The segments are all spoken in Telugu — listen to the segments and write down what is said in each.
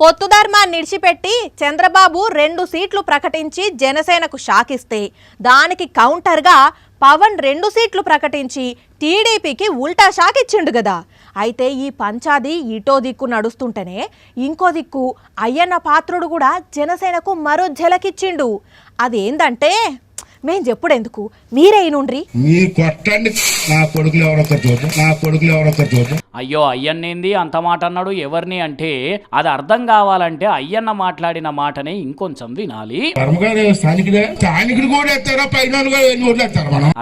పొత్తుధర్మాన్ని నిడిచిపెట్టి చంద్రబాబు 2 సీట్లు ప్రకటించి జనసేనకు షాక్ ఇస్తే దానికి కౌంటర్గా పవన్ 2 సీట్లు ప్రకటించి టీడీపీకి ఉల్టా షాక్ ఇచ్చిండు కదా. అయితే ఈ పంచాది ఇటో దిక్కు నడుస్తుంటేనే ఇంకో దిక్కు అయ్యన్న పాత్రుడు కూడా జనసేనకు మరో ఝలకిచ్చిండు. అదేందంటే మేము చెప్పుడెందుకు మీరే నుండ్రి. అయ్యో అయ్యన్నేంది అంత మాట అన్నాడు ఎవరిని అంటే అది అర్థం కావాలంటే అయ్యన్న మాట్లాడిన మాటనే ఇంకొంచెం వినాలి.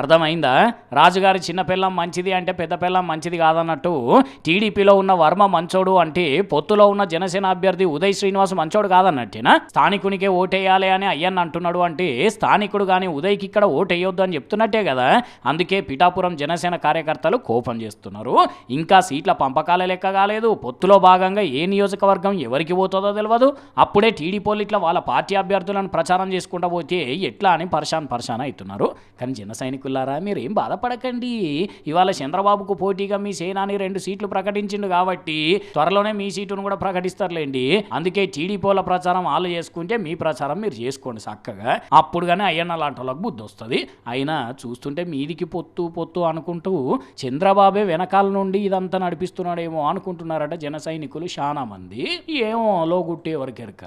అర్థమైందా? రాజుగారి చిన్న పిల్లం మంచిది అంటే పెద్ద పిల్లం మంచిది కాదన్నట్టు టీడీపీలో ఉన్న వర్మ మంచోడు అంటే పొత్తులో ఉన్న జనసేన అభ్యర్థి ఉదయ్ శ్రీనివాస్ మంచోడు కాదన్నట్టేనా? స్థానికునికే ఓటేయాలి అని అయ్యన్న అంటున్నాడు అంటే స్థానికుడు కానీ ఉదయ్కి ఇక్కడ ఓటేయొద్దు అని చెప్తున్నట్టే కదా. అందుకే పిఠాపురం జనసేన కార్యకర్తలు కోపం చేస్తున్నారు. ఇంకా సీట్ల పంపకాల లెక్క కాలేదు. పొత్తులో భాగంగా ఏ నియోజకవర్గం ఎవరికి పోతుందో తెలియదు. అప్పుడే టీడీపీలు ఇట్లా వాళ్ళ పార్టీ అభ్యర్థులను ప్రచారం చేసుకుంటూ పోతే ఎట్లా అని పర్షాన్ అవుతున్నారు. కానీ జన సైనికులారా మీరేం బాధపడకండి. ఇవాళ చంద్రబాబుకు పోటీగా మీ సేనాని 2 సీట్లు ప్రకటించిండు కాబట్టి త్వరలోనే మీ సీటును కూడా ప్రకటిస్తారులేండి. అందుకే టీడీపీల ప్రచారం వాళ్ళు చేసుకుంటే మీ ప్రచారం మీరు చేసుకోండి చక్కగా. అప్పుడు కానీ అయ్యన్న లాంటి వాళ్ళకి బుద్ధి వస్తుంది. అయినా చూస్తుంటే మీదికి పొత్తు అనుకుంటూ చంద్రబాబే వెనకాల నుండి ఇదంతా నడిపిస్తున్నాడేమో అనుకుంటున్నారట జన సైనికులు చాలా మంది. ఏమో లోగుట్టే వరకెరక.